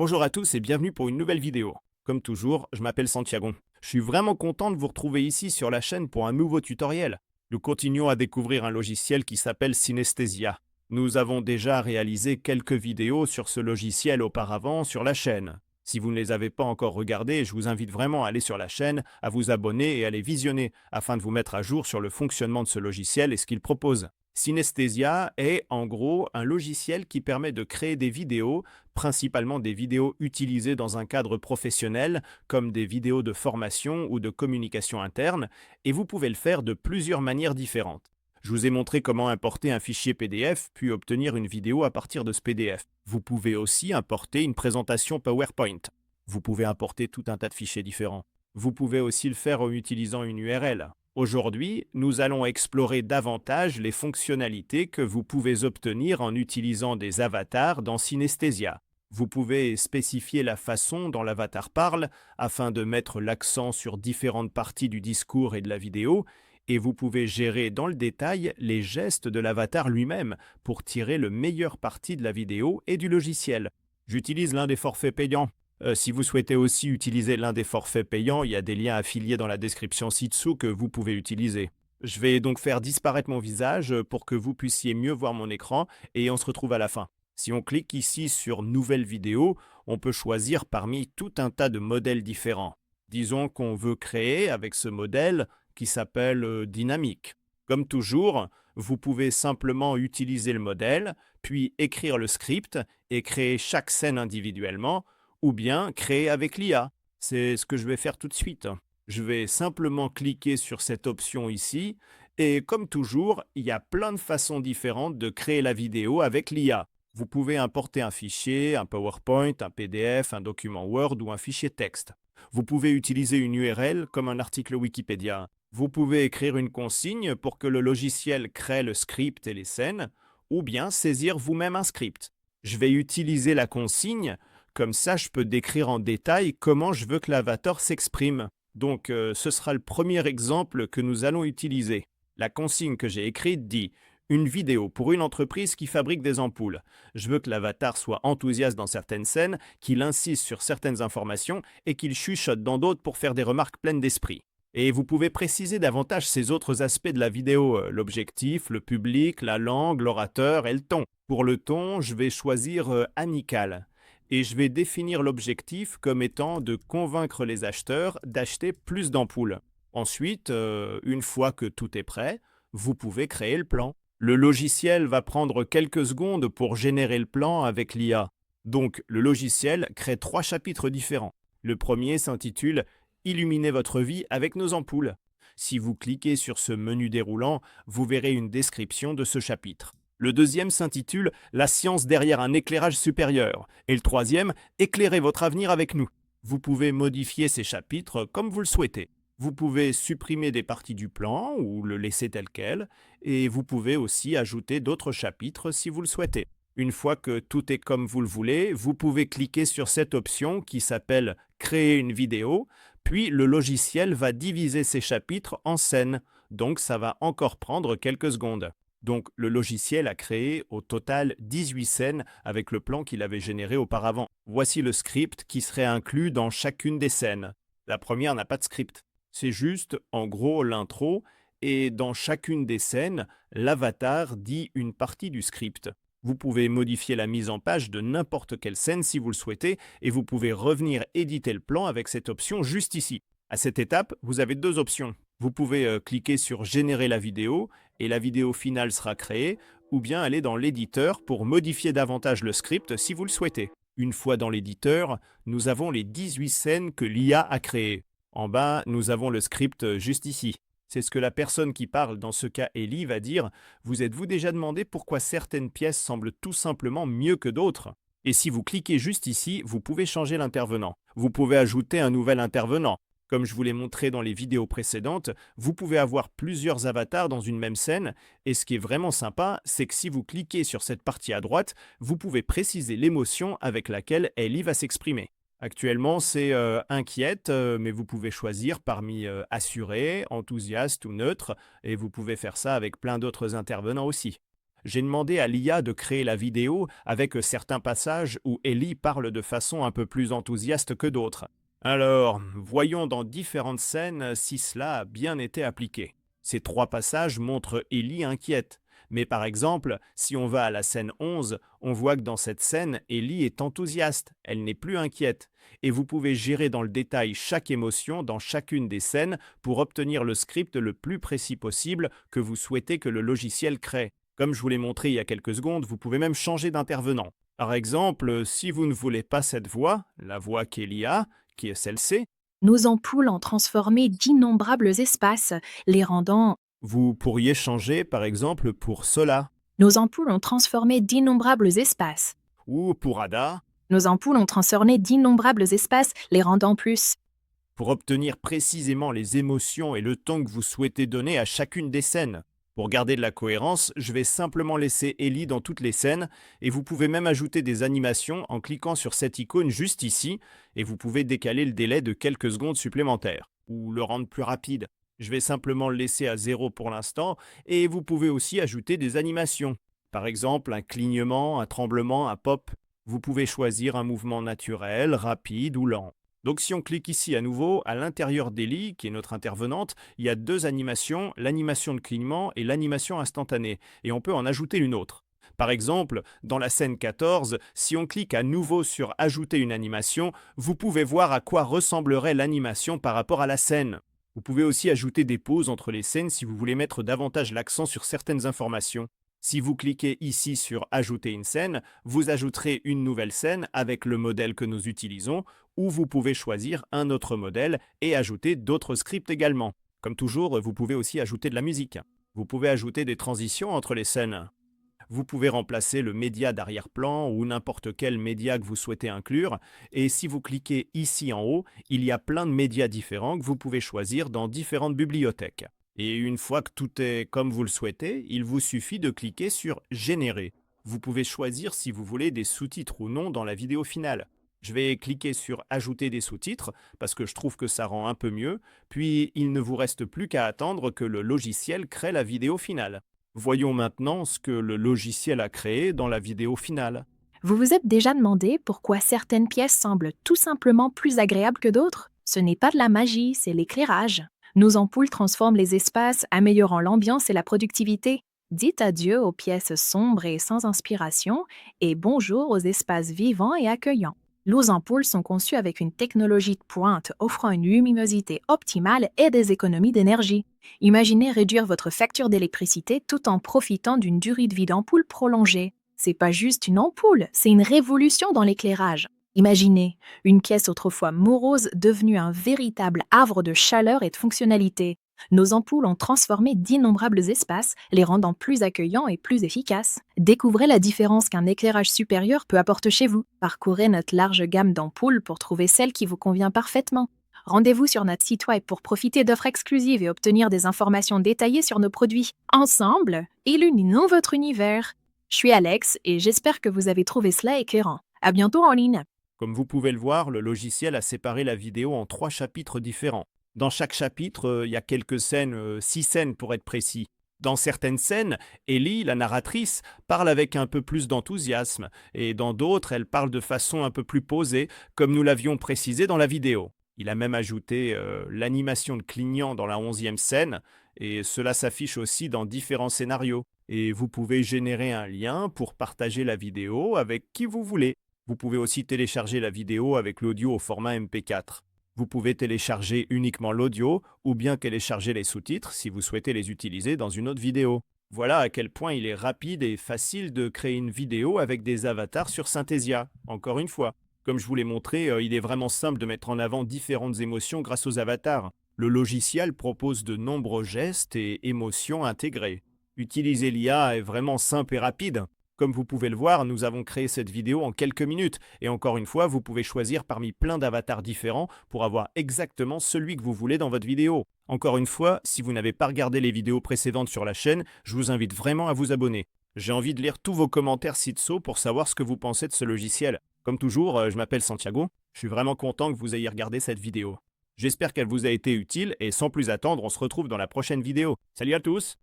Bonjour à tous et bienvenue pour une nouvelle vidéo. Comme toujours, je m'appelle Santiago. Je suis vraiment content de vous retrouver ici sur la chaîne pour un nouveau tutoriel. Nous continuons à découvrir un logiciel qui s'appelle Synesthesia. Nous avons déjà réalisé quelques vidéos sur ce logiciel auparavant sur la chaîne. Si vous ne les avez pas encore regardées, je vous invite vraiment à aller sur la chaîne, à vous abonner et à les visionner afin de vous mettre à jour sur le fonctionnement de ce logiciel et ce qu'il propose. Synesthesia est en gros un logiciel qui permet de créer des vidéos, principalement des vidéos utilisées dans un cadre professionnel, comme des vidéos de formation ou de communication interne, et vous pouvez le faire de plusieurs manières différentes. Je vous ai montré comment importer un fichier PDF, puis obtenir une vidéo à partir de ce PDF. Vous pouvez aussi importer une présentation PowerPoint. Vous pouvez importer tout un tas de fichiers différents. Vous pouvez aussi le faire en utilisant une URL. Aujourd'hui, nous allons explorer davantage les fonctionnalités que vous pouvez obtenir en utilisant des avatars dans Synesthesia. Vous pouvez spécifier la façon dont l'avatar parle afin de mettre l'accent sur différentes parties du discours et de la vidéo, et vous pouvez gérer dans le détail les gestes de l'avatar lui-même pour tirer le meilleur parti de la vidéo et du logiciel. J'utilise l'un des forfaits payants. Si vous souhaitez aussi utiliser l'un des forfaits payants, il y a des liens affiliés dans la description ci-dessous que vous pouvez utiliser. Je vais donc faire disparaître mon visage pour que vous puissiez mieux voir mon écran et on se retrouve à la fin. Si on clique ici sur Nouvelle vidéo, on peut choisir parmi tout un tas de modèles différents. Disons qu'on veut créer avec ce modèle qui s'appelle Dynamique. Comme toujours, vous pouvez simplement utiliser le modèle, puis écrire le script et créer chaque scène individuellement, ou bien créer avec l'IA. C'est ce que je vais faire tout de suite. Je vais simplement cliquer sur cette option ici, et comme toujours, il y a plein de façons différentes de créer la vidéo avec l'IA. Vous pouvez importer un fichier, un PowerPoint, un PDF, un document Word ou un fichier texte. Vous pouvez utiliser une URL comme un article Wikipédia. Vous pouvez écrire une consigne pour que le logiciel crée le script et les scènes, ou bien saisir vous-même un script. Je vais utiliser la consigne, comme ça je peux décrire en détail comment je veux que l'avatar s'exprime. Donc ce sera le premier exemple que nous allons utiliser. La consigne que j'ai écrite dit « Une vidéo pour une entreprise qui fabrique des ampoules ». Je veux que l'avatar soit enthousiaste dans certaines scènes, qu'il insiste sur certaines informations et qu'il chuchote dans d'autres pour faire des remarques pleines d'esprit. Et vous pouvez préciser davantage ces autres aspects de la vidéo, l'objectif, le public, la langue, l'orateur et le ton. Pour le ton, je vais choisir amical. Et je vais définir l'objectif comme étant de convaincre les acheteurs d'acheter plus d'ampoules. Ensuite, une fois que tout est prêt, vous pouvez créer le plan. Le logiciel va prendre quelques secondes pour générer le plan avec l'IA. Donc, le logiciel crée 3 chapitres différents. Le premier s'intitule « Illuminez votre vie avec nos ampoules ». Si vous cliquez sur ce menu déroulant, vous verrez une description de ce chapitre. Le deuxième s'intitule « La science derrière un éclairage supérieur » et le troisième « Éclairez votre avenir avec nous ». Vous pouvez modifier ces chapitres comme vous le souhaitez. Vous pouvez supprimer des parties du plan ou le laisser tel quel, et vous pouvez aussi ajouter d'autres chapitres si vous le souhaitez. Une fois que tout est comme vous le voulez, vous pouvez cliquer sur cette option qui s'appelle « Créer une vidéo », puis le logiciel va diviser ces chapitres en scènes, donc ça va encore prendre quelques secondes. Donc le logiciel a créé au total 18 scènes avec le plan qu'il avait généré auparavant. Voici le script qui serait inclus dans chacune des scènes. La première n'a pas de script. C'est juste, en gros, l'intro, et dans chacune des scènes, l'avatar dit une partie du script. Vous pouvez modifier la mise en page de n'importe quelle scène si vous le souhaitez, et vous pouvez revenir éditer le plan avec cette option juste ici. À cette étape, vous avez 2 options. Vous pouvez cliquer sur « Générer la vidéo » et la vidéo finale sera créée, ou bien aller dans l'éditeur pour modifier davantage le script si vous le souhaitez. Une fois dans l'éditeur, nous avons les 18 scènes que l'IA a créées. En bas, nous avons le script juste ici. C'est ce que la personne qui parle, dans ce cas Ellie, va dire « Vous êtes-vous déjà demandé pourquoi certaines pièces semblent tout simplement mieux que d'autres ?» Et si vous cliquez juste ici, vous pouvez changer l'intervenant. Vous pouvez ajouter un nouvel intervenant. Comme je vous l'ai montré dans les vidéos précédentes, vous pouvez avoir plusieurs avatars dans une même scène, et ce qui est vraiment sympa, c'est que si vous cliquez sur cette partie à droite, vous pouvez préciser l'émotion avec laquelle Ellie va s'exprimer. Actuellement, c'est inquiète, mais vous pouvez choisir parmi assuré, enthousiaste ou neutre, et vous pouvez faire ça avec plein d'autres intervenants aussi. J'ai demandé à l'IA de créer la vidéo avec certains passages où Ellie parle de façon un peu plus enthousiaste que d'autres. Alors, voyons dans différentes scènes si cela a bien été appliqué. Ces trois passages montrent Ellie inquiète. Mais par exemple, si on va à la scène 11, on voit que dans cette scène, Ellie est enthousiaste, elle n'est plus inquiète. Et vous pouvez gérer dans le détail chaque émotion dans chacune des scènes pour obtenir le script le plus précis possible que vous souhaitez que le logiciel crée. Comme je vous l'ai montré il y a quelques secondes, vous pouvez même changer d'intervenant. Par exemple, si vous ne voulez pas cette voix, la voix qu'Ellie a, qui est celle-ci, Nos ampoules ont transformé d'innombrables espaces, les rendant... vous pourriez changer par exemple pour cela, Nos ampoules ont transformé d'innombrables espaces. ou pour Ada, Nos ampoules ont transformé d'innombrables espaces, les rendant plus... pour obtenir précisément les émotions et le ton que vous souhaitez donner à chacune des scènes. Pour garder de la cohérence, je vais simplement laisser Ellie dans toutes les scènes et vous pouvez même ajouter des animations en cliquant sur cette icône juste ici et vous pouvez décaler le délai de quelques secondes supplémentaires ou le rendre plus rapide. Je vais simplement le laisser à 0 pour l'instant et vous pouvez aussi ajouter des animations. Par exemple, un clignement, un tremblement, un pop. Vous pouvez choisir un mouvement naturel, rapide ou lent. Donc si on clique ici à nouveau, à l'intérieur d'Ellie, qui est notre intervenante, il y a deux animations, l'animation de clignement et l'animation instantanée, et on peut en ajouter une autre. Par exemple, dans la scène 14, si on clique à nouveau sur Ajouter une animation, vous pouvez voir à quoi ressemblerait l'animation par rapport à la scène. Vous pouvez aussi ajouter des pauses entre les scènes si vous voulez mettre davantage l'accent sur certaines informations. Si vous cliquez ici sur Ajouter une scène, vous ajouterez une nouvelle scène avec le modèle que nous utilisons, ou vous pouvez choisir un autre modèle et ajouter d'autres scripts également. Comme toujours, vous pouvez aussi ajouter de la musique. Vous pouvez ajouter des transitions entre les scènes. Vous pouvez remplacer le média d'arrière-plan ou n'importe quel média que vous souhaitez inclure. Et si vous cliquez ici en haut, il y a plein de médias différents que vous pouvez choisir dans différentes bibliothèques. Et une fois que tout est comme vous le souhaitez, il vous suffit de cliquer sur Générer. Vous pouvez choisir si vous voulez des sous-titres ou non dans la vidéo finale. Je vais cliquer sur Ajouter des sous-titres parce que je trouve que ça rend un peu mieux, puis il ne vous reste plus qu'à attendre que le logiciel crée la vidéo finale. Voyons maintenant ce que le logiciel a créé dans la vidéo finale. Vous vous êtes déjà demandé pourquoi certaines pièces semblent tout simplement plus agréables que d'autres? Ce n'est pas de la magie, c'est l'éclairage. Nos ampoules transforment les espaces, améliorant l'ambiance et la productivité. Dites adieu aux pièces sombres et sans inspiration, et bonjour aux espaces vivants et accueillants. Nos ampoules sont conçues avec une technologie de pointe offrant une luminosité optimale et des économies d'énergie. Imaginez réduire votre facture d'électricité tout en profitant d'une durée de vie d'ampoule prolongée. C'est pas juste une ampoule, c'est une révolution dans l'éclairage. Imaginez une pièce autrefois morose devenue un véritable havre de chaleur et de fonctionnalité. Nos ampoules ont transformé d'innombrables espaces, les rendant plus accueillants et plus efficaces. Découvrez la différence qu'un éclairage supérieur peut apporter chez vous. Parcourez notre large gamme d'ampoules pour trouver celle qui vous convient parfaitement. Rendez-vous sur notre site web pour profiter d'offres exclusives et obtenir des informations détaillées sur nos produits. Ensemble, illuminons votre univers. Je suis Alex et j'espère que vous avez trouvé cela éclairant. À bientôt en ligne. Comme vous pouvez le voir, le logiciel a séparé la vidéo en 3 chapitres différents. Dans chaque chapitre, il y a quelques scènes, 6 scènes pour être précis. Dans certaines scènes, Ellie, la narratrice, parle avec un peu plus d'enthousiasme, et dans d'autres, elle parle de façon un peu plus posée, comme nous l'avions précisé dans la vidéo. Il a même ajouté l'animation de clignant dans la 11e scène, et cela s'affiche aussi dans différents scénarios. Et vous pouvez générer un lien pour partager la vidéo avec qui vous voulez. Vous pouvez aussi télécharger la vidéo avec l'audio au format MP4. Vous pouvez télécharger uniquement l'audio ou bien télécharger les sous-titres si vous souhaitez les utiliser dans une autre vidéo. Voilà à quel point il est rapide et facile de créer une vidéo avec des avatars sur Synthesia. Encore une fois, comme je vous l'ai montré, il est vraiment simple de mettre en avant différentes émotions grâce aux avatars. Le logiciel propose de nombreux gestes et émotions intégrés. Utiliser l'IA est vraiment simple et rapide. Comme vous pouvez le voir, nous avons créé cette vidéo en quelques minutes. Et encore une fois, vous pouvez choisir parmi plein d'avatars différents pour avoir exactement celui que vous voulez dans votre vidéo. Encore une fois, si vous n'avez pas regardé les vidéos précédentes sur la chaîne, je vous invite vraiment à vous abonner. J'ai envie de lire tous vos commentaires ci-dessous pour savoir ce que vous pensez de ce logiciel. Comme toujours, je m'appelle Santiago. Je suis vraiment content que vous ayez regardé cette vidéo. J'espère qu'elle vous a été utile et sans plus attendre, on se retrouve dans la prochaine vidéo. Salut à tous!